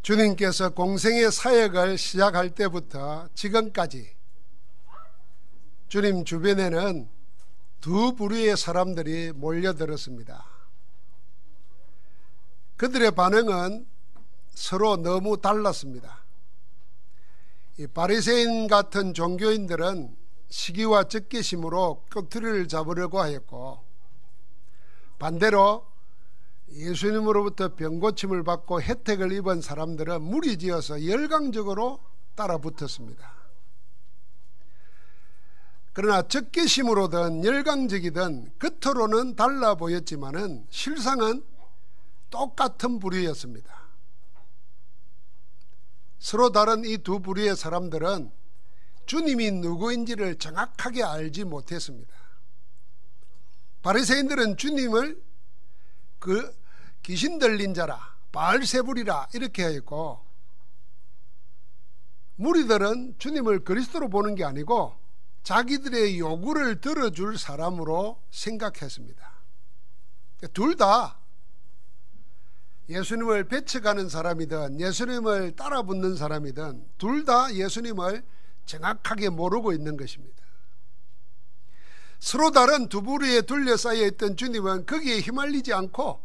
주님께서 공생의 사역을 시작할 때부터 지금까지 주님 주변에는 두 부류의 사람들이 몰려들었습니다. 그들의 반응은 서로 너무 달랐습니다. 이 바리새인 같은 종교인들은 시기와 적개심으로 끄트리를 잡으려고 하였고, 반대로 예수님으로부터 병고침을 받고 혜택을 입은 사람들은 무리지어서 열광적으로 따라붙었습니다. 그러나 적개심으로든 열광적이든 겉으로는 달라 보였지만은 실상은 똑같은 부류였습니다. 서로 다른 이 두 부류의 사람들은 주님이 누구인지를 정확하게 알지 못했습니다. 바리새인들은 주님을 그 귀신 들린 자라, 바알세불이라 이렇게 했고, 무리들은 주님을 그리스도로 보는 게 아니고 자기들의 요구를 들어줄 사람으로 생각했습니다. 둘 다 예수님을 배척하는 사람이든 예수님을 따라붙는 사람이든 둘 다 예수님을 정확하게 모르고 있는 것입니다. 서로 다른 두 부류에 둘러싸여 있던 주님은 거기에 휘말리지 않고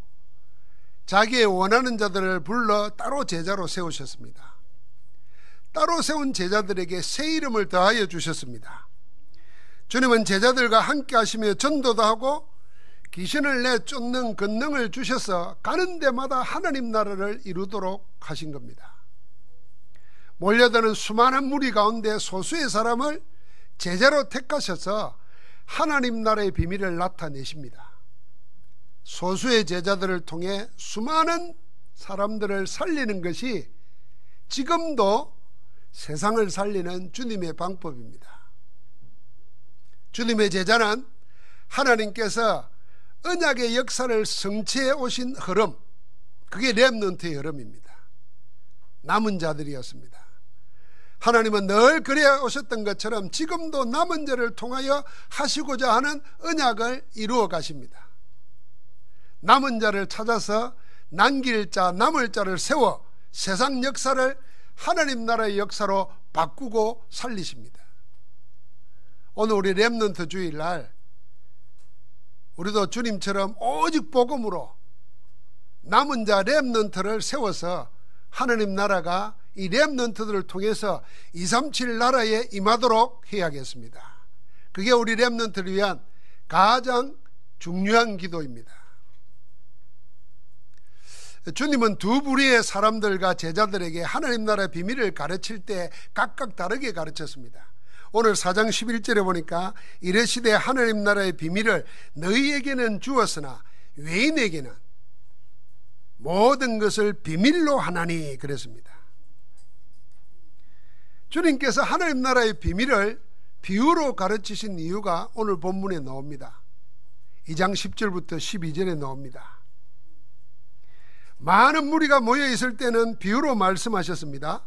자기의 원하는 자들을 불러 따로 제자로 세우셨습니다. 따로 세운 제자들에게 새 이름을 더하여 주셨습니다. 주님은 제자들과 함께 하시며 전도도 하고 귀신을 내쫓는 권능을 주셔서 가는 데마다 하나님 나라를 이루도록 하신 겁니다. 몰려드는 수많은 무리 가운데 소수의 사람을 제자로 택하셔서 하나님 나라의 비밀을 나타내십니다. 소수의 제자들을 통해 수많은 사람들을 살리는 것이 지금도 세상을 살리는 주님의 방법입니다. 주님의 제자는 하나님께서 언약의 역사를 성취해 오신 흐름, 그게 렘넌트의 흐름입니다. 남은 자들이었습니다. 하나님은 늘 그래 오셨던 것처럼 지금도 남은 자를 통하여 하시고자 하는 언약을 이루어 가십니다. 남은 자를 찾아서 남길 자, 남을 자를 세워 세상 역사를 하나님 나라의 역사로 바꾸고 살리십니다. 오늘 우리 렘넌트 주일날 우리도 주님처럼 오직 복음으로 남은 자 렘넌트를 세워서 하나님 나라가 이 렘넌트들을 통해서 237 나라에 임하도록 해야겠습니다. 그게 우리 렘넌트를 위한 가장 중요한 기도입니다. 주님은 두 부류의 사람들과 제자들에게 하나님 나라의 비밀을 가르칠 때 각각 다르게 가르쳤습니다. 오늘 4장 11절에 보니까 이르시되 하나님 나라의 비밀을 너희에게는 주었으나 외인에게는 모든 것을 비밀로 하나니 그랬습니다. 주님께서 하나님 나라의 비밀을 비유로 가르치신 이유가 오늘 본문에 나옵니다. 2장 10절부터 12절에 나옵니다. 많은 무리가 모여 있을 때는 비유로 말씀하셨습니다.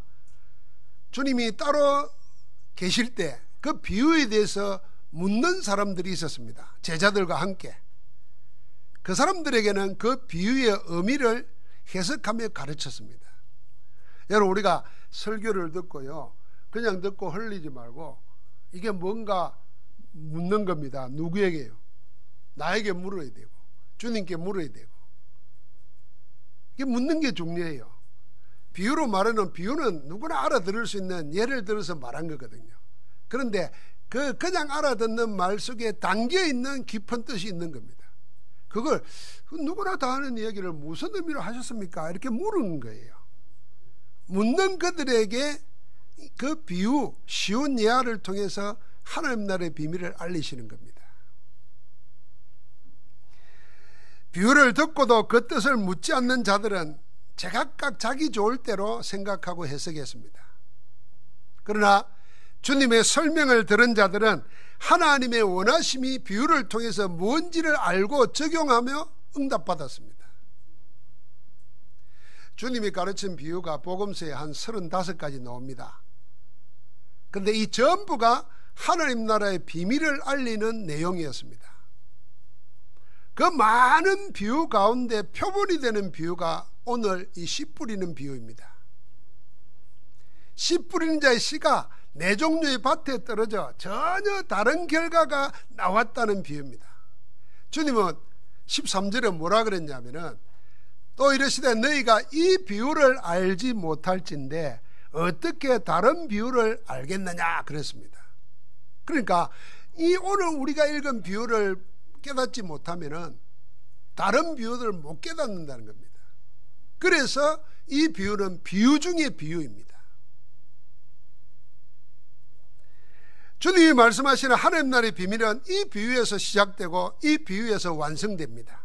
주님이 따로 계실 때 그 비유에 대해서 묻는 사람들이 있었습니다. 제자들과 함께. 그 사람들에게는 그 비유의 의미를 해석하며 가르쳤습니다. 여러분, 우리가 설교를 듣고요, 그냥 듣고 흘리지 말고 이게 뭔가 묻는 겁니다. 누구에게요? 나에게 물어야 되고 주님께 물어야 되고, 이게 묻는 게 중요해요. 비유로 말하는 비유는 누구나 알아들을 수 있는 예를 들어서 말한 거거든요. 그런데 그냥 알아듣는 말 속에 담겨있는 깊은 뜻이 있는 겁니다. 그걸 누구나 다 아는 이야기를 무슨 의미로 하셨습니까? 이렇게 물은 거예요. 묻는 그들에게 그 비유, 쉬운 예화를 통해서 하나님 나라의 비밀을 알리시는 겁니다. 비유를 듣고도 그 뜻을 묻지 않는 자들은 제각각 자기 좋을 대로 생각하고 해석했습니다. 그러나 주님의 설명을 들은 자들은 하나님의 원하심이 비유를 통해서 뭔지를 알고 적용하며 응답받았습니다. 주님이 가르친 비유가 복음서에 한 35가지 나옵니다. 그런데 이 전부가 하나님 나라의 비밀을 알리는 내용이었습니다. 그 많은 비유 가운데 표본이 되는 비유가 오늘 이 씨 뿌리는 비유입니다. 씨 뿌리는 자의 씨가 네 종류의 밭에 떨어져 전혀 다른 결과가 나왔다는 비유입니다. 주님은 13절에 뭐라 그랬냐면은 또 이르시되 너희가 이 비유를 알지 못할진대 어떻게 다른 비유를 알겠느냐 그랬습니다. 그러니까 이 오늘 우리가 읽은 비유를 깨닫지 못하면은 다른 비유들을 못 깨닫는다는 겁니다. 그래서 이 비유는 비유 중의 비유입니다. 주님이 말씀하시는 하나님 나라의 비밀은 이 비유에서 시작되고 이 비유에서 완성됩니다.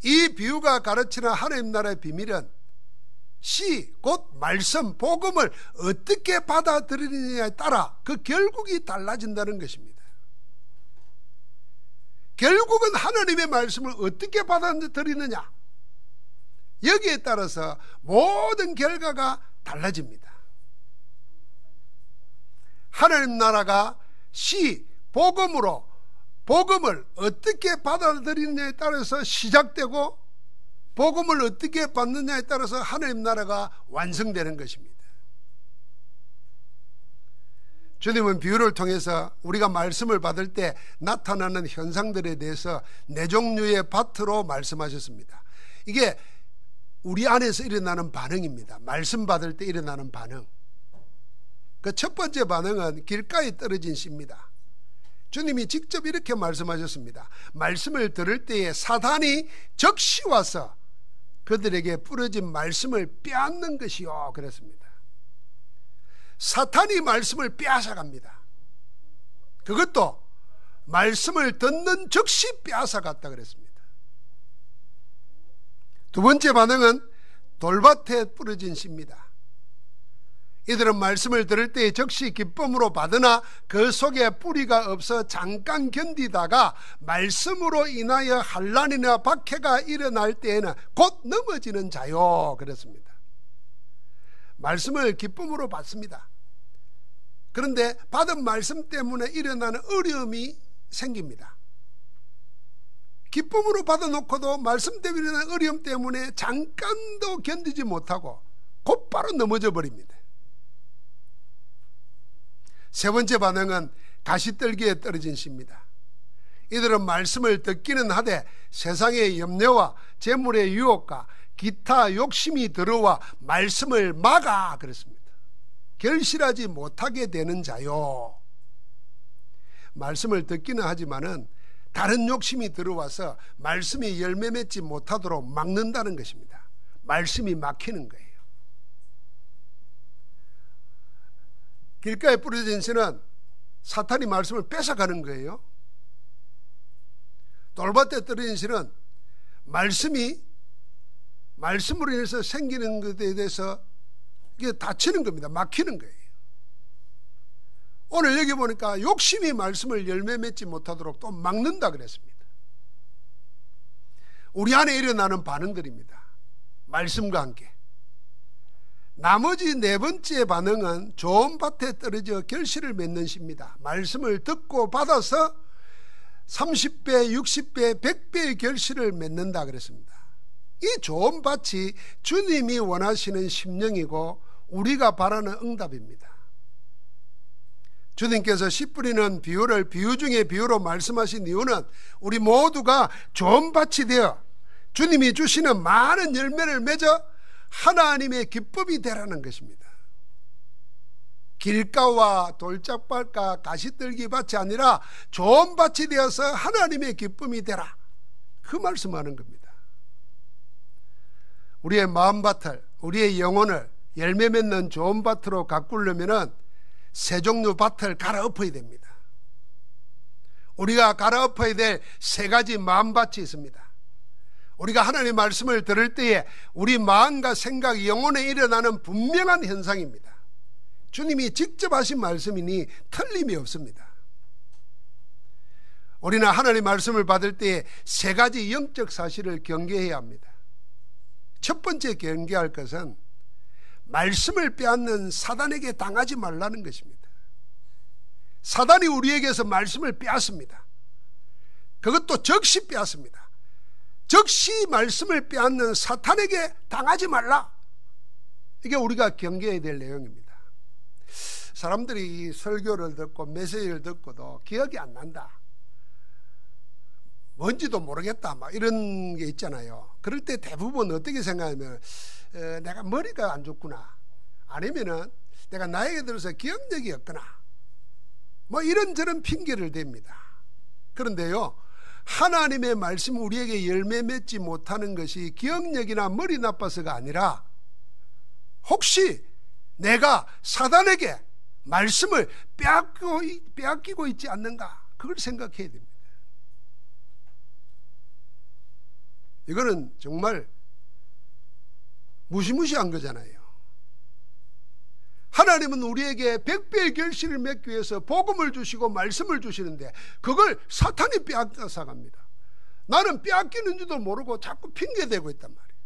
이 비유가 가르치는 하나님 나라의 비밀은 시, 곧 말씀, 복음을 어떻게 받아들이느냐에 따라 그 결국이 달라진다는 것입니다. 결국은 하나님의 말씀을 어떻게 받아들이느냐, 여기에 따라서 모든 결과가 달라집니다. 하나님 나라가 시, 복음으로 복음을 어떻게 받아들이느냐에 따라서 시작되고 복음을 어떻게 받느냐에 따라서 하나님 나라가 완성되는 것입니다. 주님은 비유를 통해서 우리가 말씀을 받을 때 나타나는 현상들에 대해서 네 종류의 밭으로 말씀하셨습니다. 이게 우리 안에서 일어나는 반응입니다. 말씀 받을 때 일어나는 반응. 그 첫 번째 반응은 길가에 떨어진 씨입니다. 주님이 직접 이렇게 말씀하셨습니다. 말씀을 들을 때에 사단이 적시 와서 그들에게 부러진 말씀을 빼앗는 것이요 그랬습니다. 사탄이 말씀을 빼앗아갑니다. 그것도 말씀을 듣는 즉시 빼앗아갔다 그랬습니다. 두 번째 반응은 돌밭에 부러진 씨입니다. 이들은 말씀을 들을 때에 즉시 기쁨으로 받으나 그 속에 뿌리가 없어 잠깐 견디다가 말씀으로 인하여 환난이나 박해가 일어날 때에는 곧 넘어지는 자요 그랬습니다. 말씀을 기쁨으로 받습니다. 그런데 받은 말씀 때문에 일어나는 어려움이 생깁니다. 기쁨으로 받아놓고도 말씀 때문에 일어나는 어려움 때문에 잠깐도 견디지 못하고 곧바로 넘어져 버립니다. 세 번째 반응은 가시떨기에 떨어진 씨입니다. 이들은 말씀을 듣기는 하되 세상의 염려와 재물의 유혹과 기타 욕심이 들어와 말씀을 막아 그랬습니다. 결실하지 못하게 되는 자요. 말씀을 듣기는 하지만은 다른 욕심이 들어와서 말씀이 열매 맺지 못하도록 막는다는 것입니다. 말씀이 막히는 거예요. 길가에 뿌려진 씨는 사탄이 말씀을 뺏어가는 거예요. 돌밭에 떨어진 씨는 말씀으로 인해서 생기는 것에 대해서 이게 다치는 겁니다. 막히는 거예요. 오늘 여기 보니까 욕심이 말씀을 열매 맺지 못하도록 또 막는다 그랬습니다. 우리 안에 일어나는 반응들입니다. 말씀과 함께. 나머지 네 번째 반응은 좋은 밭에 떨어져 결실을 맺는 씨입니다. 말씀을 듣고 받아서 30배, 60배, 100배의 결실을 맺는다 그랬습니다. 이 좋은 밭이 주님이 원하시는 심령이고 우리가 바라는 응답입니다. 주님께서 씨 뿌리는 비유를 비유 중에 비유로 말씀하신 이유는 우리 모두가 좋은 밭이 되어 주님이 주시는 많은 열매를 맺어 하나님의 기쁨이 되라는 것입니다. 길가와 돌짝밭과 가시떨기 밭이 아니라 좋은 밭이 되어서 하나님의 기쁨이 되라, 그 말씀하는 겁니다. 우리의 마음밭을, 우리의 영혼을 열매 맺는 좋은 밭으로 가꾸려면 세 종류 밭을 갈아엎어야 됩니다. 우리가 갈아엎어야 될 세 가지 마음밭이 있습니다. 우리가 하나님의 말씀을 들을 때에 우리 마음과 생각, 영혼에 일어나는 분명한 현상입니다. 주님이 직접 하신 말씀이니 틀림이 없습니다. 우리는 하나님의 말씀을 받을 때에 세 가지 영적 사실을 경계해야 합니다. 첫 번째 경계할 것은 말씀을 빼앗는 사단에게 당하지 말라는 것입니다. 사단이 우리에게서 말씀을 빼앗습니다. 그것도 즉시 빼앗습니다. 즉시 말씀을 빼앗는 사탄에게 당하지 말라. 이게 우리가 경계해야 될 내용입니다. 사람들이 설교를 듣고 메시지를 듣고도 기억이 안 난다, 뭔지도 모르겠다, 막 이런 게 있잖아요. 그럴 때 대부분 어떻게 생각하면 내가 머리가 안 좋구나, 아니면은 내가 나이가 들어서 기억력이 없구나, 뭐 이런저런 핑계를 댑니다. 그런데요, 하나님의 말씀 우리에게 열매 맺지 못하는 것이 기억력이나 머리 나빠서가 아니라 혹시 내가 사단에게 말씀을 빼앗기고 있지 않는가, 그걸 생각해야 됩니다. 이거는 정말 무시무시한 거잖아요. 하나님은 우리에게 100배의 결실을 맺기 위해서 복음을 주시고 말씀을 주시는데 그걸 사탄이 빼앗아서 갑니다. 나는 빼앗기는 줄도 모르고 자꾸 핑계대고 있단 말이에요.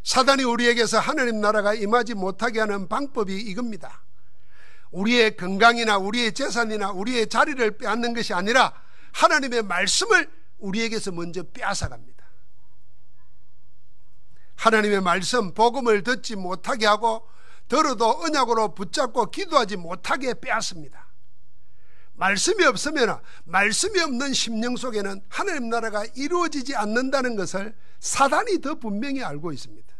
사단이 우리에게서 하나님 나라가 임하지 못하게 하는 방법이 이겁니다. 우리의 건강이나 우리의 재산이나 우리의 자리를 빼앗는 것이 아니라 하나님의 말씀을 우리에게서 먼저 빼앗아 갑니다. 하나님의 말씀, 복음을 듣지 못하게 하고 들어도 언약으로 붙잡고 기도하지 못하게 빼앗습니다. 말씀이 없으면, 말씀이 없는 심령 속에는 하나님 나라가 이루어지지 않는다는 것을 사단이 더 분명히 알고 있습니다.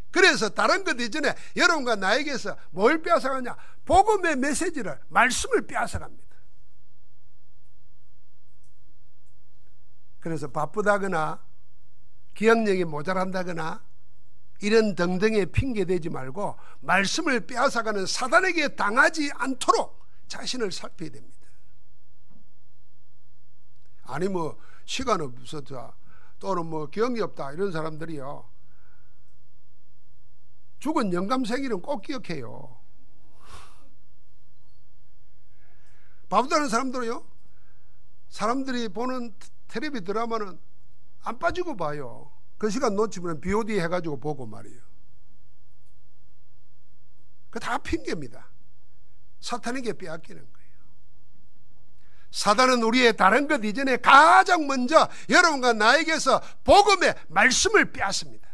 그래서 다른 것 이전에 여러분과 나에게서 뭘 빼앗아가냐? 복음의 메시지를, 말씀을 빼앗아갑니다. 그래서 바쁘다거나 기억력이 모자란다거나 이런 등등의 핑계대지 말고 말씀을 빼앗아가는 사단에게 당하지 않도록 자신을 살펴야 됩니다. 아니 뭐 시간 없었다 또는 뭐 기억이 없다 이런 사람들이요, 죽은 영감생일은 꼭 기억해요. 바쁘다는 사람들은요, 사람들이 보는 텔레비 드라마는 안 빠지고 봐요. 그 시간 놓치면 BOD 해가지고 보고 말이에요. 그 다 핑계입니다. 사탄에게 빼앗기는 거예요. 사단은 우리의 다른 것 이전에 가장 먼저 여러분과 나에게서 복음의 말씀을 빼앗습니다.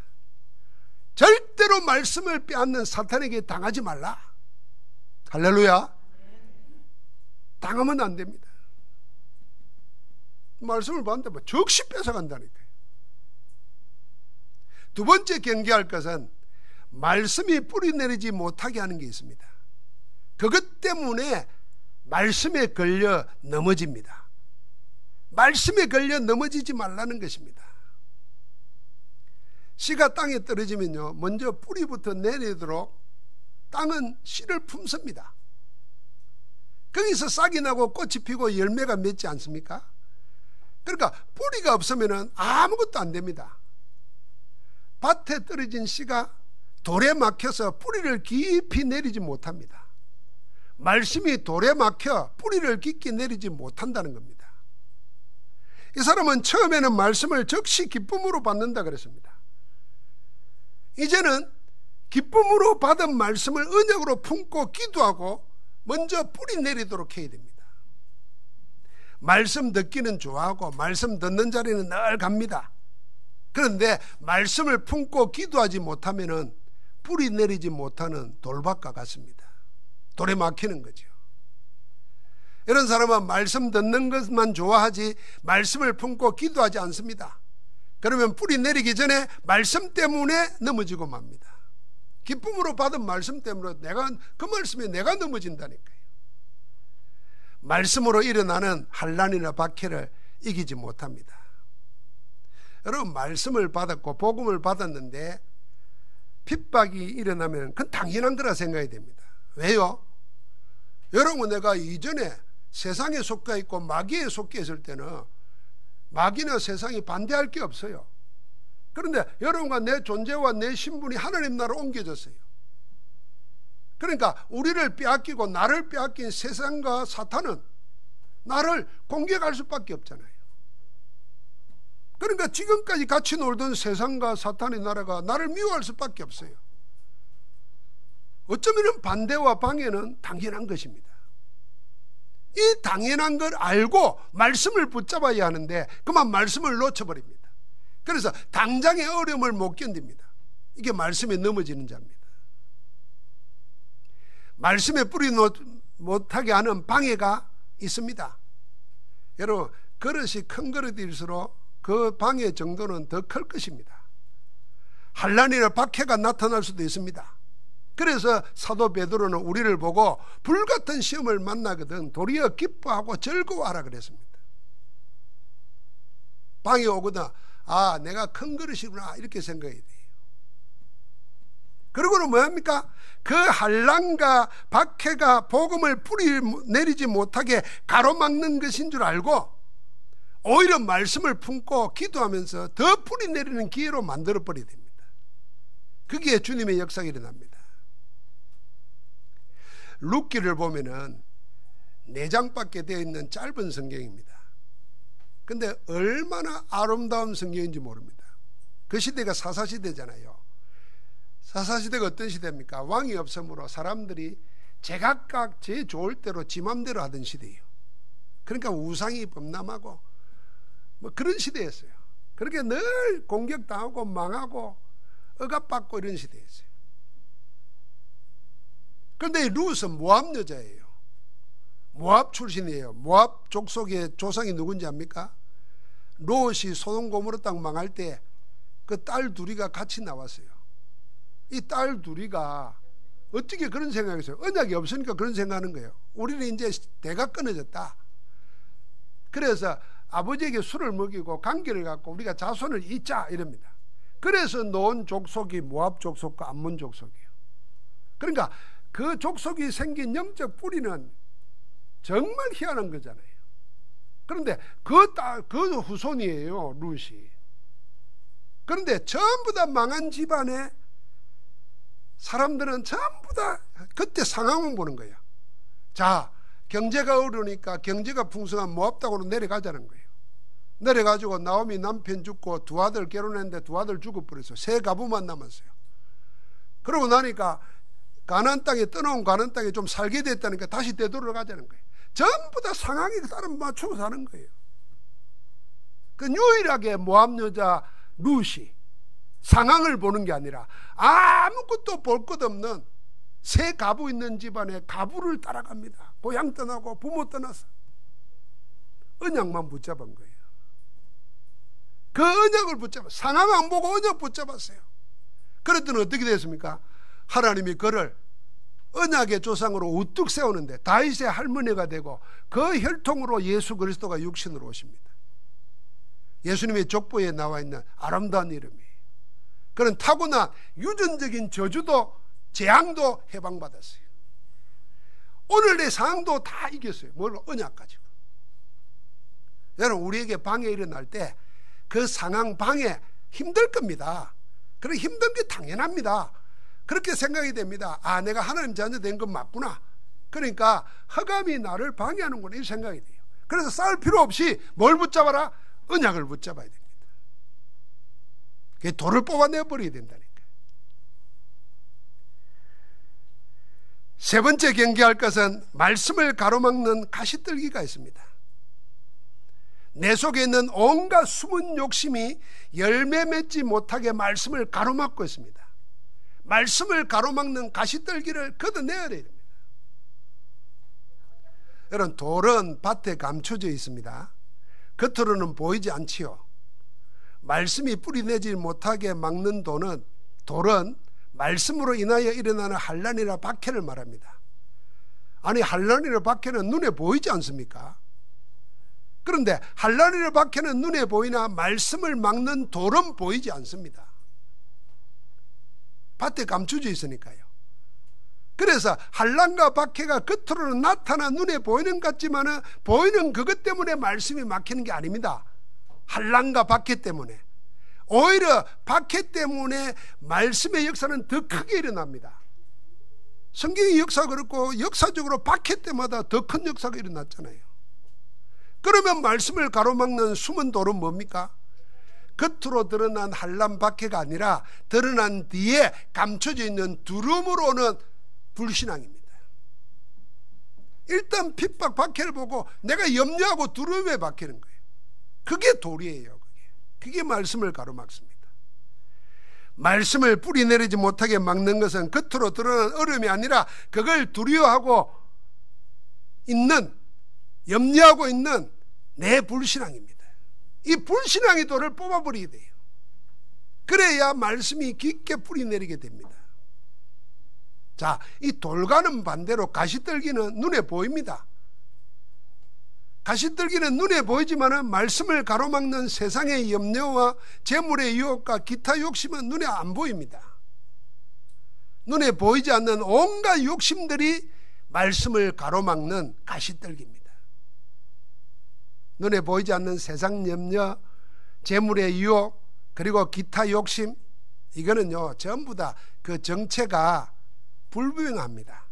절대로 말씀을 빼앗는 사탄에게 당하지 말라. 할렐루야. 당하면 안 됩니다. 말씀을 받는데 뭐 적시 뺏어간다니까요. 두 번째 경계할 것은 말씀이 뿌리 내리지 못하게 하는 게 있습니다. 그것 때문에 말씀에 걸려 넘어집니다. 말씀에 걸려 넘어지지 말라는 것입니다. 씨가 땅에 떨어지면요, 먼저 뿌리부터 내리도록 땅은 씨를 품습니다. 거기서 싹이 나고 꽃이 피고 열매가 맺지 않습니까? 그러니까 뿌리가 없으면 아무것도 안 됩니다. 밭에 떨어진 씨가 돌에 막혀서 뿌리를 깊이 내리지 못합니다. 말씀이 돌에 막혀 뿌리를 깊게 내리지 못한다는 겁니다. 이 사람은 처음에는 말씀을 즉시 기쁨으로 받는다 그랬습니다. 이제는 기쁨으로 받은 말씀을 언약으로 품고 기도하고 먼저 뿌리 내리도록 해야 됩니다. 말씀 듣기는 좋아하고 말씀 듣는 자리는 늘 갑니다. 그런데 말씀을 품고 기도하지 못하면 뿌리 내리지 못하는 돌밭과 같습니다. 돌에 막히는 거죠. 이런 사람은 말씀 듣는 것만 좋아하지 말씀을 품고 기도하지 않습니다. 그러면 뿌리 내리기 전에 말씀 때문에 넘어지고 맙니다. 기쁨으로 받은 말씀 때문에 그 말씀에 내가 넘어진다니까요. 말씀으로 일어나는 환난이나 박해를 이기지 못합니다. 여러분, 말씀을 받았고 복음을 받았는데 핍박이 일어나면 그건 당연한 거라 생각이 됩니다. 왜요? 여러분, 내가 이전에 세상에 속해 있고 마귀에 속해 있을 때는 마귀나 세상이 반대할 게 없어요. 그런데 여러분과 내 존재와 내 신분이 하나님 나라로 옮겨졌어요. 그러니까 우리를 빼앗기고 나를 빼앗긴 세상과 사탄은 나를 공격할 수밖에 없잖아요. 그러니까 지금까지 같이 놀던 세상과 사탄의 나라가 나를 미워할 수밖에 없어요. 어쩌면 반대와 방해는 당연한 것입니다. 이 당연한 걸 알고 말씀을 붙잡아야 하는데 그만 말씀을 놓쳐버립니다. 그래서 당장의 어려움을 못 견딥니다. 이게 말씀에 넘어지는 자입니다. 말씀에 뿌리 못하게 하는 방해가 있습니다. 여러분, 그릇이 큰 그릇일수록 그 방해 정도는 더 클 것입니다. 환난이나 박해가 나타날 수도 있습니다. 그래서 사도 베드로는 우리를 보고 불같은 시험을 만나거든 도리어 기뻐하고 즐거워하라 그랬습니다. 방해 오거든, 아, 내가 큰 그릇이구나, 이렇게 생각해야 돼요. 그리고는 뭐합니까? 그 환난과 박해가 복음을 뿌리 내리지 못하게 가로막는 것인 줄 알고 오히려 말씀을 품고 기도하면서 더 뿌리 내리는 기회로 만들어버려야 됩니다. 그게 주님의 역사가 일어납니다. 룻기를 보면은 4장밖에 되어 있는 짧은 성경입니다. 근데 얼마나 아름다운 성경인지 모릅니다. 그 시대가 사사시대잖아요. 사사시대가 어떤 시대입니까? 왕이 없으므로 사람들이 제각각 제 좋을 대로 지 맘대로 하던 시대예요. 그러니까 우상이 범람하고 뭐 그런 시대였어요. 그렇게 늘 공격당하고 망하고 억압받고 이런 시대였어요. 그런데 룻은 모압 여자예요. 모압 출신이에요. 모압 족속의 조상이 누군지 압니까? 롯이 소돔 고모라 땅 망할 때 그 딸 둘이가 같이 나왔어요. 이 딸 둘이가 어떻게 그런 생각했어요? 언약이 없으니까 그런 생각하는 거예요. 우리는 이제 대가 끊어졌다. 그래서 아버지에게 술을 먹이고 관계를 갖고 우리가 자손을 잇자 이럽니다. 그래서 놓은 족속이 모압 족속과 암몬 족속이에요. 그러니까 그 족속이 생긴 영적 뿌리는 정말 희한한 거잖아요. 그런데 그 후손이에요, 룻이. 그런데 전부 다 망한 집안에 사람들은 전부 다 그때 상황만 보는 거예요. 자, 경제가 어려우니까 경제가 풍성한 모압 땅으로 내려가자는 거예요. 내려가지고 나오미 남편 죽고 2아들 결혼했는데 2아들 죽어버렸어요. 3가부만 남았어요. 그러고 나니까 가나안 땅에 떠나온 가나안 땅에 좀 살게 됐다니까 다시 되돌아가자는 거예요. 전부 다 상황에 따라 맞추고 사는 거예요. 그 유일하게 모압 여자 룻이 상황을 보는 게 아니라 아무것도 볼 것 없는 3가부 있는 집안에 가부를 따라갑니다. 고향 떠나고 부모 떠나서 언약만 붙잡은 거예요. 그 언약을 붙잡아, 상황 안 보고 언약 붙잡았어요. 그랬더니 어떻게 됐습니까? 하나님이 그를 언약의 조상으로 우뚝 세우는데 다윗의 할머니가 되고 그 혈통으로 예수 그리스도가 육신으로 오십니다. 예수님의 족보에 나와 있는 아름다운 이름이에요. 그런 타고난 유전적인 저주도 재앙도 해방받았어요. 오늘의 상황도 다 이겼어요. 뭘로? 언약 가지고. 여러분, 우리에게 방해 일어날 때 그 상황 방해 힘들 겁니다. 그런 힘든 게 당연합니다. 그렇게 생각이 됩니다. 아, 내가 하나님 자녀 된 건 맞구나. 그러니까 흑암이 나를 방해하는구나, 이 생각이 돼요. 그래서 싸울 필요 없이 뭘 붙잡아라? 언약을 붙잡아야 됩니다. 그게 돌을 뽑아내 버려야 된다니까요. 세 번째 경계할 것은 말씀을 가로막는 가시떨기가 있습니다. 내 속에 있는 온갖 숨은 욕심이 열매 맺지 못하게 말씀을 가로막고 있습니다. 말씀을 가로막는 가시떨기를 걷어내야 됩니다. 여러분, 돌은 밭에 감춰져 있습니다. 겉으로는 보이지 않지요. 말씀이 뿌리내지 못하게 막는 돌은 말씀으로 인하여 일어나는 환난이나 박해를 말합니다. 아니, 환난이나 박해는 눈에 보이지 않습니까? 그런데 환난이나 박해는 눈에 보이나 말씀을 막는 돌은 보이지 않습니다. 밭에 감춰져 있으니까요. 그래서 환난과 박해가 겉으로는 나타나 눈에 보이는 것 같지만 보이는 그것 때문에 말씀이 막히는 게 아닙니다. 환난과 박해 때문에. 오히려 박해 때문에 말씀의 역사는 더 크게 일어납니다. 성경의 역사가 그렇고 역사적으로 박해 때마다 더 큰 역사가 일어났잖아요. 그러면 말씀을 가로막는 숨은 돌은 뭡니까? 겉으로 드러난 환난 박해가 아니라 드러난 뒤에 감춰져 있는 두려움으로 오는 불신앙입니다. 일단 핍박 박해를 보고 내가 염려하고 두려움에 박히는 거예요. 그게 돌이에요. 그게 말씀을 가로막습니다. 말씀을 뿌리내리지 못하게 막는 것은 겉으로 드러나는 어려움이 아니라 그걸 두려워하고 있는, 염려하고 있는 내 불신앙입니다. 이 불신앙의 돌을 뽑아버리게 돼요. 그래야 말씀이 깊게 뿌리내리게 됩니다. 자, 이 돌과는 반대로 가시떨기는 눈에 보입니다. 가시떨기는 눈에 보이지만 말씀을 가로막는 세상의 염려와 재물의 유혹과 기타 욕심은 눈에 안 보입니다. 눈에 보이지 않는 온갖 욕심들이 말씀을 가로막는 가시떨기입니다. 눈에 보이지 않는 세상 염려, 재물의 유혹, 그리고 기타 욕심, 이거는요 전부 다 그 정체가 불분명합니다.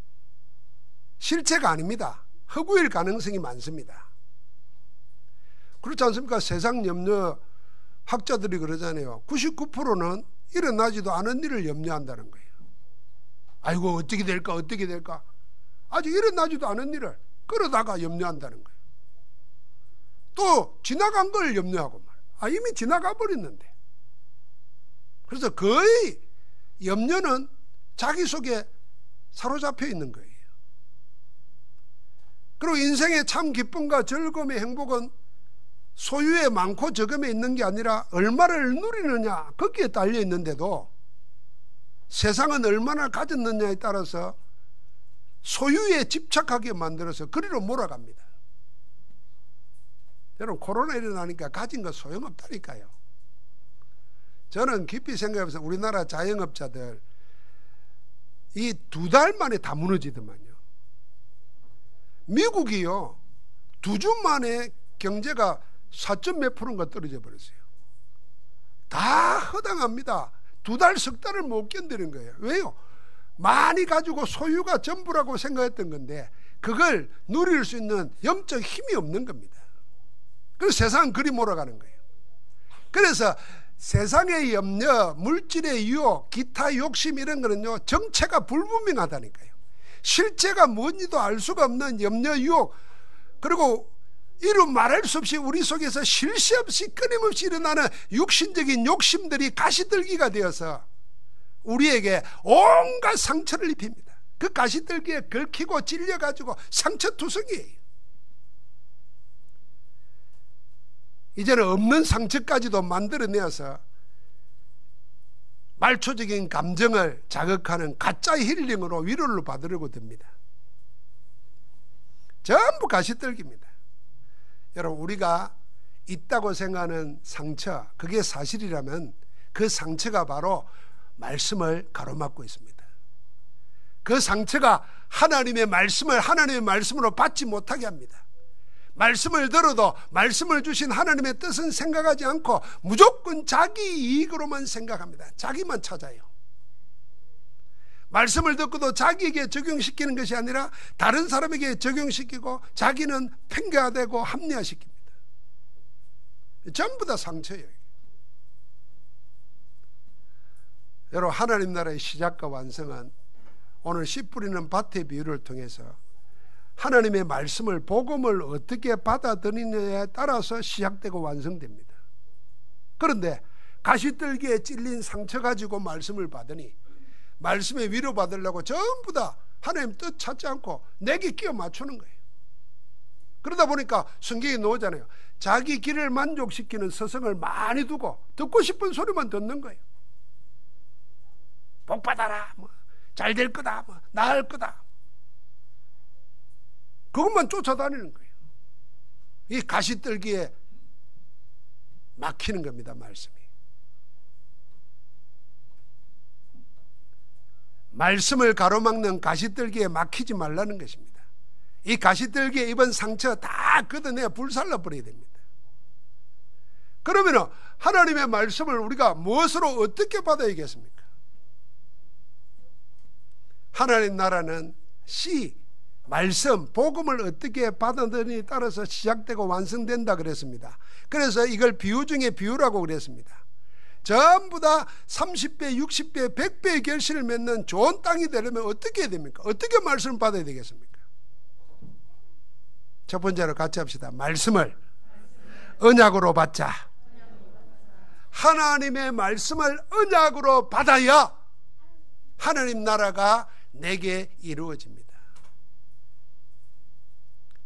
실체가 아닙니다. 허구일 가능성이 많습니다. 그렇지 않습니까? 세상 염려 학자들이 그러잖아요. 99%는 일어나지도 않은 일을 염려한다는 거예요. 아이고 어떻게 될까 어떻게 될까, 아직 일어나지도 않은 일을 끌어다가 염려한다는 거예요. 또 지나간 걸 염려하고 말, 이미 지나가 버렸는데. 그래서 거의 염려는 자기 속에 사로잡혀 있는 거예요. 그리고 인생의 참 기쁨과 즐거움의 행복은 소유에 많고 적음에 있는 게 아니라 얼마를 누리느냐 거기에 달려 있는데도 세상은 얼마나 가졌느냐에 따라서 소유에 집착하게 만들어서 그리로 몰아갑니다. 여러분, 코로나 일어나니까 가진 거 소용없다니까요. 저는 깊이 생각해서 우리나라 자영업자들 이 2달 만에 다 무너지더만요. 미국이요 2주 만에 경제가 4몇 %인가 떨어져 버렸어요. 다 허당합니다. 2달 석 달을 못 견디는 거예요. 왜요? 많이 가지고 소유가 전부라고 생각했던 건데 그걸 누릴 수 있는 영적 힘이 없는 겁니다. 그래서 세상은 그리 몰아가는 거예요. 그래서 세상의 염려, 물질의 유혹, 기타 욕심 이런 거는요 정체가 불분명하다니까요. 실체가 뭔지도 알 수가 없는 염려, 유혹, 그리고 이루 말할 수 없이 우리 속에서 쉴 새 없이 끊임없이 일어나는 육신적인 욕심들이 가시떨기가 되어서 우리에게 온갖 상처를 입힙니다. 그 가시떨기에 긁히고 찔려가지고 상처투성이에요. 이제는 없는 상처까지도 만들어내어서 말초적인 감정을 자극하는 가짜 힐링으로 위로를 받으려고 듭니다. 전부 가시떨기입니다. 여러분, 우리가 있다고 생각하는 상처, 그게 사실이라면 그 상처가 바로 말씀을 가로막고 있습니다. 그 상처가 하나님의 말씀으로 받지 못하게 합니다. 말씀을 들어도 말씀을 주신 하나님의 뜻은 생각하지 않고 무조건 자기 이익으로만 생각합니다. 자기만 찾아요. 말씀을 듣고도 자기에게 적용시키는 것이 아니라 다른 사람에게 적용시키고 자기는 편가되고 합리화시킵니다. 전부 다 상처예요. 여러분, 하나님 나라의 시작과 완성은 오늘 씨 뿌리는 밭의 비유를 통해서 하나님의 말씀을, 복음을 어떻게 받아들이느냐에 따라서 시작되고 완성됩니다. 그런데 가시떨기에 찔린 상처 가지고 말씀을 받으니 말씀에 위로받으려고 전부 다 하나님 뜻 찾지 않고 내게 끼워 맞추는 거예요. 그러다 보니까 성경에 나오잖아요. 자기 길을 만족시키는 서성을 많이 두고 듣고 싶은 소리만 듣는 거예요. 복 받아라, 잘 될 거다, 나을 거다, 그것만 쫓아다니는 거예요. 이 가시떨기에 막히는 겁니다. 말씀을 가로막는 가시떨기에 막히지 말라는 것입니다. 이 가시떨기에 입은 상처 다 걷어내 불살라 버려야 됩니다. 그러면 하나님의 말씀을 우리가 무엇으로 어떻게 받아야겠습니까? 하나님 나라는 말씀, 복음을 어떻게 받아들이느냐에 따라서 시작되고 완성된다 그랬습니다. 그래서 이걸 비유 중에 비유라고 그랬습니다. 전부 다 30배, 60배, 100배의 결실을 맺는 좋은 땅이 되려면 어떻게 해야 됩니까? 어떻게 말씀을 받아야 되겠습니까? 첫 번째로 같이 합시다. 말씀을 언약으로 받자. 하나님의 말씀을 언약으로 받아야 하나님 나라가 내게 이루어집니다.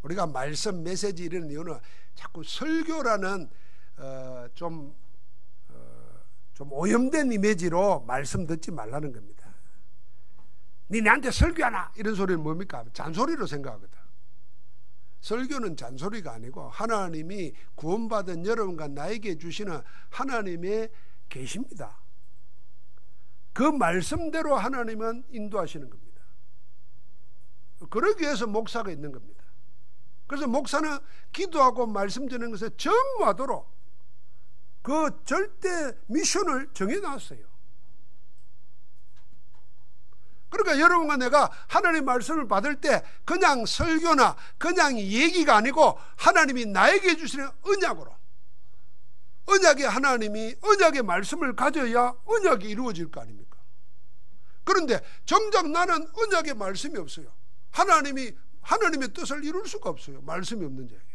우리가 말씀 메시지 이런 이유는 자꾸 설교라는 좀 오염된 이미지로 말씀 듣지 말라는 겁니다. 니 나한테 설교하나? 이런 소리는 뭡니까? 잔소리로 생각하거든. 설교는 잔소리가 아니고 하나님이 구원받은 여러분과 나에게 주시는 하나님의 계십니다. 그 말씀대로 하나님은 인도하시는 겁니다. 그러기 위해서 목사가 있는 겁니다. 그래서 목사는 기도하고 말씀 전하는 것에 전무하도록 그 절대 미션을 정해놨어요. 그러니까 여러분과 내가 하나님의 말씀을 받을 때 그냥 설교나 그냥 얘기가 아니고 하나님이 나에게 주시는 언약으로, 언약의 하나님이 언약의 말씀을 가져야 언약이 이루어질 거 아닙니까? 그런데 정작 나는 언약의 말씀이 없어요. 하나님의 뜻을 이룰 수가 없어요. 말씀이 없는 자에게는.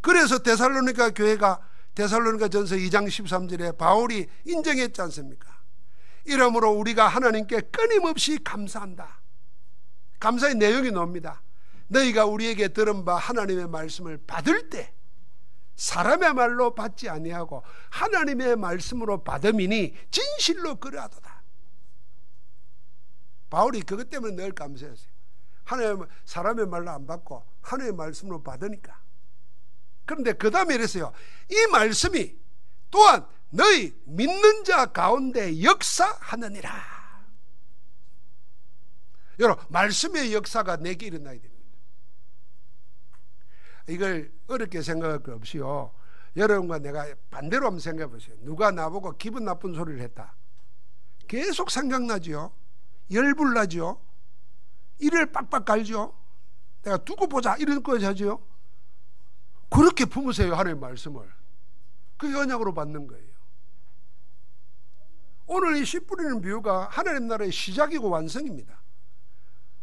그래서 데살로니가 교회가 데살로니가 전서 2장 13절에 바울이 인정했지 않습니까? 이러므로 우리가 하나님께 끊임없이 감사한다. 감사의 내용이 나옵니다. 너희가 우리에게 들은 바 하나님의 말씀을 받을 때 사람의 말로 받지 아니하고 하나님의 말씀으로 받음이니 진실로 그러하도다. 바울이 그것 때문에 늘 감사했어요. 사람의 말로 안 받고 하나님의 말씀으로 받으니까. 그런데 그 다음에 이랬어요. 이 말씀이 또한 너희 믿는 자 가운데 역사하느니라. 여러분, 말씀의 역사가 내게 일어나야 됩니다. 이걸 어렵게 생각할 거 없이요, 여러분과 내가 반대로 한번 생각해 보세요. 누가 나보고 기분 나쁜 소리를 했다. 계속 생각나죠. 열불나죠. 이를 빡빡 갈죠. 내가 두고 보자 이런 거지 하죠. 그렇게 품으세요. 하나님의 말씀을. 그게 언약으로 받는 거예요. 오늘 이 씨 뿌리는 비유가 하나님 나라의 시작이고 완성입니다.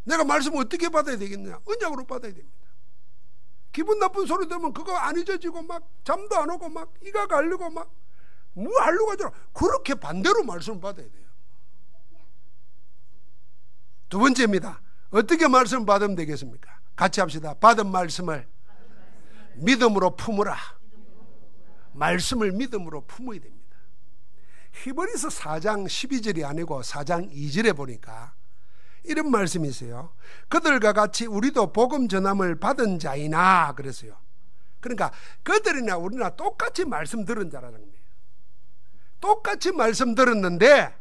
내가 말씀을 어떻게 받아야 되겠냐? 언약으로 받아야 됩니다. 기분 나쁜 소리 들으면 그거 안 잊어지고 막 잠도 안 오고 막 이가 갈리고 막 뭐 하려고 하잖아. 그렇게 반대로 말씀을 받아야 돼요. 두 번째입니다. 어떻게 말씀을 받으면 되겠습니까? 같이 합시다. 받은 말씀을 믿음으로 품으라. 말씀을 믿음으로 품어야 됩니다. 히브리서 4장 12절이 아니고 4장 2절에 보니까 이런 말씀이 있어요. 그들과 같이 우리도 복음 전함을 받은 자이나 그랬어요. 그러니까 그들이나 우리나 똑같이 말씀 들은 자라는 겁니다. 똑같이 말씀 들었는데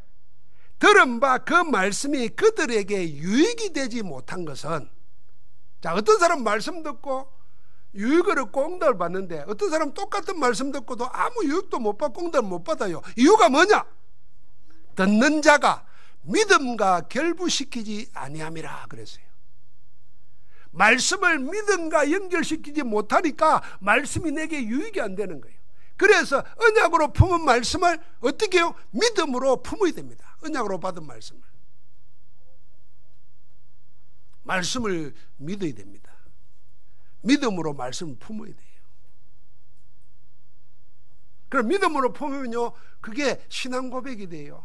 들은 바 그 말씀이 그들에게 유익이 되지 못한 것은, 자, 어떤 사람 말씀 듣고 유익을 얻고 공덕을 받는데 어떤 사람 똑같은 말씀 듣고도 아무 유익도 못 받고 공덕을 못 받아요. 이유가 뭐냐? 듣는 자가 믿음과 결부시키지 아니함이라 그랬어요. 말씀을 믿음과 연결시키지 못하니까 말씀이 내게 유익이 안 되는 거예요. 그래서 언약으로 품은 말씀을 어떻게 해요? 믿음으로 품어야 됩니다. 언약으로 받은 말씀을 믿어야 됩니다. 믿음으로 말씀을 품어야 돼요. 그럼 믿음으로 품으면요, 그게 신앙 고백이 돼요.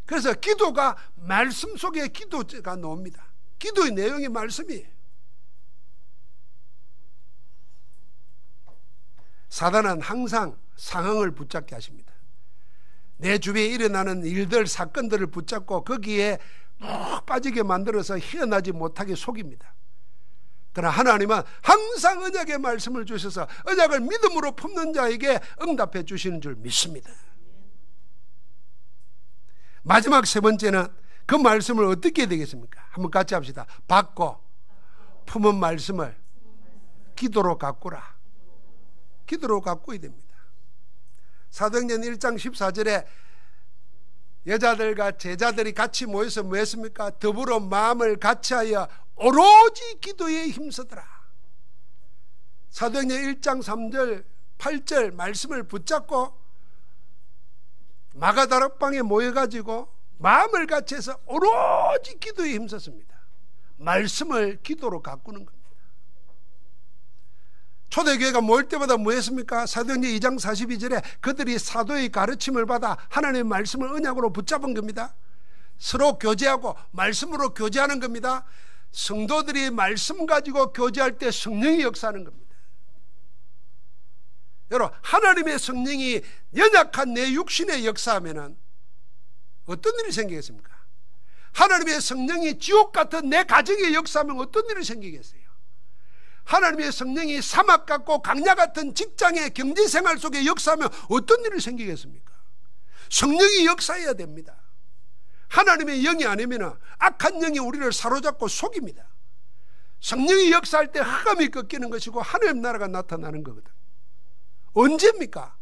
그래서 기도가 말씀 속에 기도가 나옵니다. 기도의 내용이 말씀이에요. 사단은 항상 상황을 붙잡게 하십니다. 내 주위에 일어나는 일들, 사건들을 붙잡고 거기에 푹 빠지게 만들어서 헤어나지 못하게 속입니다. 그러나 하나님은 항상 언약의 말씀을 주셔서 언약을 믿음으로 품는 자에게 응답해 주시는 줄 믿습니다. 마지막 세 번째는 그 말씀을 어떻게 해야 되겠습니까? 한번 같이 합시다. 받고 품은 말씀을 기도로 가꾸라. 기도로 가꾸어야 됩니다. 사도행전 1장 14절에 여자들과 제자들이 같이 모여서 뭐 했습니까? 더불어 마음을 같이하여 오로지 기도에 힘쓰더라. 사도행전 1장 3절 8절 말씀을 붙잡고 마가다락방에 모여가지고 마음을 같이해서 오로지 기도에 힘썼습니다. 말씀을 기도로 가꾸는 겁니다. 초대교회가 모일 때마다 뭐 했습니까? 사도행전 2장 42절에 그들이 사도의 가르침을 받아 하나님의 말씀을 언약으로 붙잡은 겁니다. 서로 교제하고 말씀으로 교제하는 겁니다. 성도들이 말씀 가지고 교제할 때 성령이 역사하는 겁니다. 여러분, 하나님의 성령이 연약한 내 육신에 역사하면 어떤 일이 생기겠습니까? 하나님의 성령이 지옥 같은 내 가정에 역사하면 어떤 일이 생기겠어요? 하나님의 성령이 사막 같고 강야 같은 직장의 경제생활 속에 역사하면 어떤 일이 생기겠습니까? 성령이 역사해야 됩니다. 하나님의 영이 아니면 악한 영이 우리를 사로잡고 속입니다. 성령이 역사할 때 흑암이 꺾이는 것이고 하나님 나라가 나타나는 거거든. 언제입니까?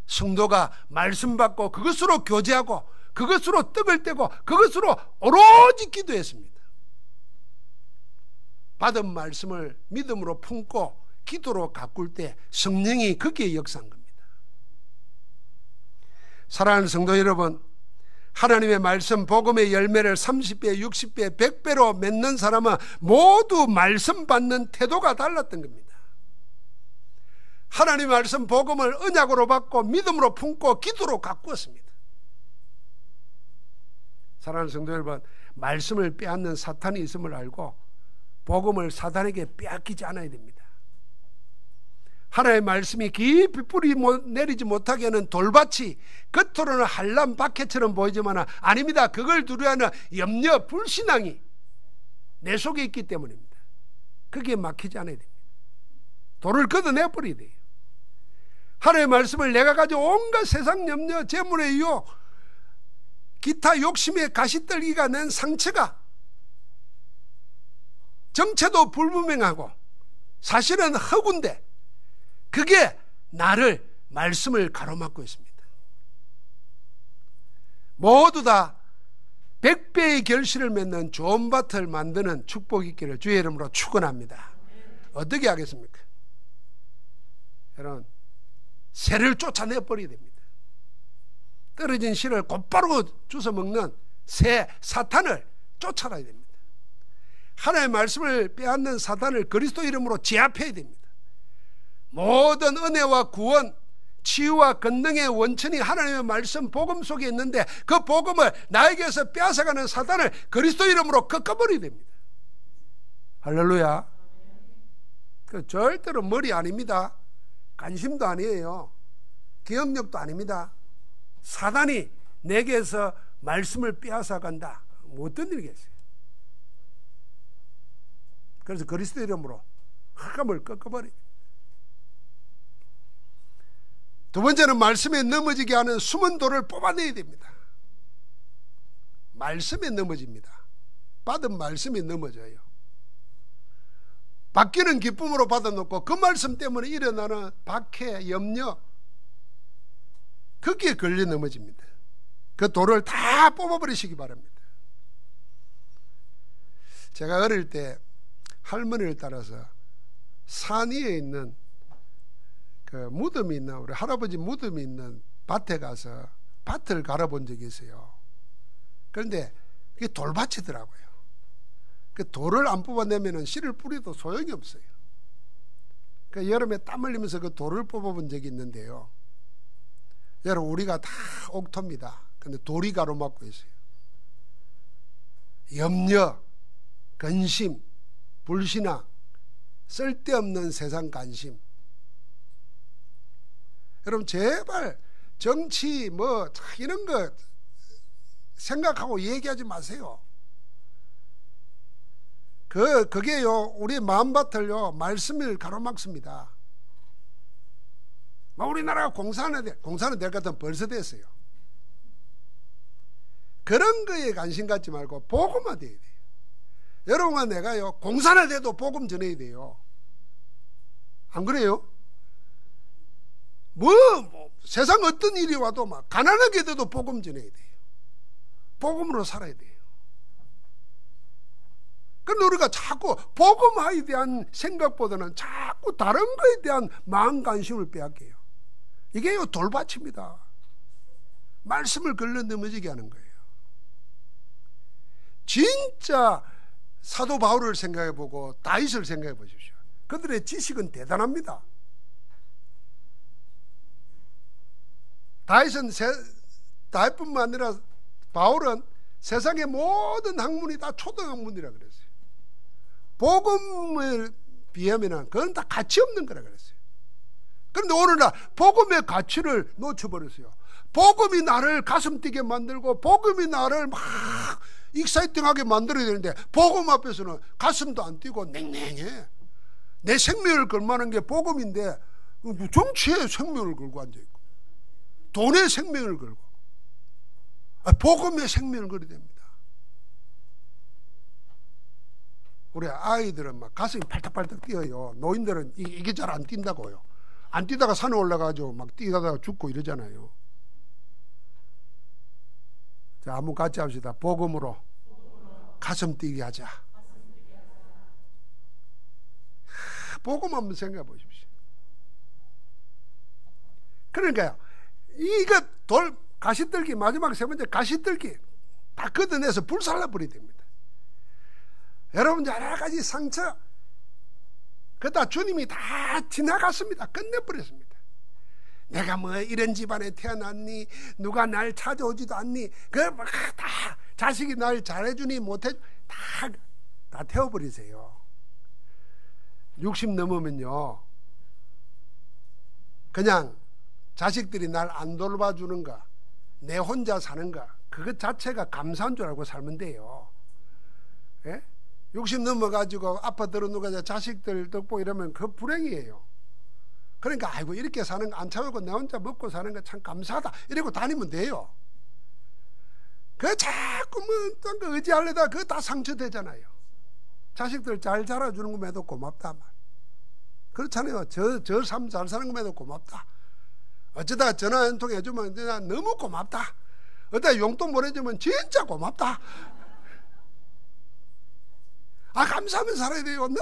성도가 말씀 받고 그것으로 교제하고 그것으로 떡을 떼고 그것으로 오로지 기도했습니다. 받은 말씀을 믿음으로 품고 기도로 가꿀 때 성령이 거기에 역사한 겁니다. 사랑하는 성도 여러분, 하나님의 말씀 복음의 열매를 30배, 60배, 100배로 맺는 사람은 모두 말씀 받는 태도가 달랐던 겁니다. 하나님의 말씀 복음을 언약으로 받고 믿음으로 품고 기도로 가꾸었습니다. 사랑하는 성도 여러분, 말씀을 빼앗는 사탄이 있음을 알고 복음을 사탄에게 빼앗기지 않아야 됩니다. 하나님의 말씀이 깊이 뿌리 내리지 못하게 하는 돌밭이 겉으로는 한란 박해처럼 보이지만 아닙니다. 그걸 두려워하는 염려, 불신앙이 내 속에 있기 때문입니다. 그게 막히지 않아야 됩니다. 돌을 걷어내버려야 돼요. 하나님의 말씀을 내가 가지고 온갖 세상 염려, 재물의 유혹, 기타 욕심의 가시떨기가 낸 상처가 정체도 불분명하고 사실은 허구인데 그게 나를 말씀을 가로막고 있습니다. 모두 다 100배의 결실을 맺는 좋은 밭을 만드는 축복이 있기를 주의 이름으로 축원합니다. 어떻게 하겠습니까? 여러분, 새를 쫓아내버려야 됩니다. 떨어진 씨를 곧바로 주워 먹는 새, 사탄을 쫓아가야 됩니다. 하나님의 말씀을 빼앗는 사탄을 그리스도 이름으로 제압해야 됩니다. 모든 은혜와 구원, 치유와 권능의 원천이 하나님의 말씀 복음 속에 있는데 그 복음을 나에게서 빼앗아가는 사탄을 그리스도 이름으로 꺾어버려야 됩니다. 할렐루야. 그 절대로 머리 아닙니다. 관심도 아니에요. 기억력도 아닙니다. 사단이 내게서 말씀을 빼앗아간다. 어떤 일이겠어요? 그래서 그리스도 이름으로 흑암을 꺾어버려요. 두 번째는 말씀에 넘어지게 하는 숨은 돌을 뽑아내야 됩니다. 말씀에 넘어집니다. 받은 말씀에 넘어져요. 받기는 기쁨으로 받아놓고 그 말씀 때문에 일어나는 박해, 염려, 거기에 걸려 넘어집니다. 그 돌을 다 뽑아버리시기 바랍니다. 제가 어릴 때 할머니를 따라서 산 위에 있는 그 무덤이 있는, 우리 할아버지 무덤이 있는 밭에 가서 밭을 갈아본 적이 있어요. 그런데 그게 돌밭이더라고요. 그 돌을 안 뽑아내면 씨를 뿌려도 소용이 없어요. 그 여름에 땀 흘리면서 그 돌을 뽑아본 적이 있는데요. 여러분, 우리가 다 옥토입니다. 근데 돌이 가로막고 있어요. 염려, 근심, 불신앙, 쓸데없는 세상 관심. 여러분, 제발 정치 뭐 이런 거 생각하고 얘기하지 마세요. 그게요, 우리 마음밭을요, 말씀을 가로막습니다. 우리나라가 공사는 될 것 같으면 벌써 됐어요. 그런 거에 관심 갖지 말고 복음화 돼야 돼요. 여러분과 내가요, 공사는 돼도 복음 전해야 돼요. 안 그래요? 세상 어떤 일이 와도 막 가난하게 돼도 복음 전해야 돼요. 복음으로 살아야 돼요. 그런데 우리가 자꾸 복음화에 대한 생각보다는 자꾸 다른 거에 대한 마음 관심을 빼앗겨요. 이게요, 돌밭입니다. 말씀을 걸러 넘어지게 하는 거예요. 진짜 사도 바울을 생각해보고 다윗을 생각해 보십시오. 그들의 지식은 대단합니다. 다윗뿐만 아니라 바울은 세상의 모든 학문이 다 초등학문이라 그랬어요. 복음을 비하면 그건 다 가치 없는 거라 그랬어요. 그런데 오늘날 복음의 가치를 놓쳐버렸어요. 복음이 나를 가슴 뛰게 만들고 복음이 나를 막 익사이팅하게 만들어야 되는데 복음 앞에서는 가슴도 안 뛰고 냉랭해. 내 생명을 걸만한 게 복음인데 정치에 생명을 걸고 앉아있고 돈의 생명을 걸고 복음의 생명을 걸어야 됩니다. 우리 아이들은 막 가슴이 팔딱팔딱 뛰어요. 노인들은 이게 잘 안 뛴다고요. 안 뛰다가 산에 올라가죠. 막 뛰다가 죽고 이러잖아요. 자, 한번 같이 합시다. 복음으로 가슴 뛰게 하자. 복음 한번 생각해 보십시오. 그러니까요, 이거 가시떨기, 마지막 세 번째 가시떨기 다 걷어내서 불살라 버려야 됩니다. 여러분 여러 가지 상처 그다 주님이 다 지나갔습니다. 끝내버렸습니다. 내가 뭐 이런 집안에 태어났니? 누가 날 찾아오지도 않니? 다 자식이 날 잘해주니 못해 다 태워버리세요. 60 넘으면요 그냥 자식들이 날 안 돌봐주는 거, 내 혼자 사는 거, 그것 자체가 감사한 줄 알고 살면 돼요. 예? 60 넘어가지고 아파트로 누가 자식들 덕보 이러면 그 불행이에요. 그러니까 아이고 이렇게 사는 거 안 참고 내 혼자 먹고 사는 거 참 감사하다 이러고 다니면 돼요. 그 자꾸 뭐 의지하려다 그거 다 상처되잖아요. 자식들 잘 자라주는 것에도 고맙다 말. 그렇잖아요. 저 삶 잘 사는 것에도 고맙다. 어쩌다 전화 한 통 해주면 너무 고맙다. 어쩌다 용돈 보내주면 진짜 고맙다. 감사하면 살아야 돼요. 늘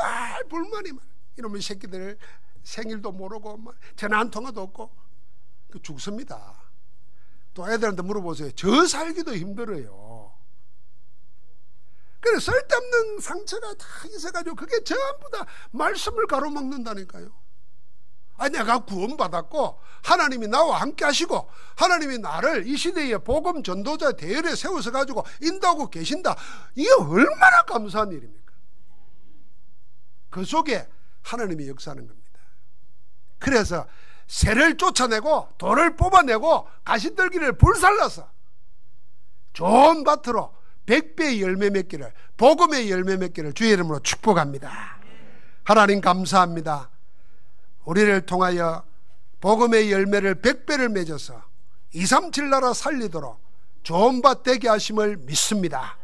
불만이 많아. 이놈의 새끼들 생일도 모르고 전화 한 통화도 없고 죽습니다. 또 애들한테 물어보세요. 저 살기도 힘들어요. 그래 쓸데없는 상처가 다 있어가지고 그게 전부 다 말씀을 가로막는다니까요. 내가 구원받았고 하나님이 나와 함께 하시고 하나님이 나를 이 시대의 복음 전도자 대열에 세워서 가지고 인도하고 계신다. 이게 얼마나 감사한 일입니까? 그 속에 하나님이 역사하는 겁니다. 그래서 새를 쫓아내고 돌을 뽑아내고 가시떨기를 불살라서 좋은 밭으로 100배의 열매 맺기를, 복음의 열매 맺기를 주의 이름으로 축복합니다. 하나님 감사합니다. 우리를 통하여 복음의 열매를 100배를 맺어서 237 나라 살리도록 좋은 밭 되게 하심을 믿습니다.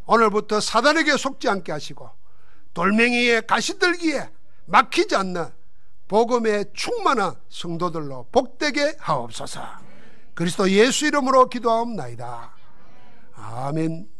오늘부터 사단에게 속지 않게 하시고 돌멩이의 가시떨기에 막히지 않는 복음에 충만한 성도들로 복되게 하옵소서. 그리스도 예수 이름으로 기도하옵나이다. 아멘.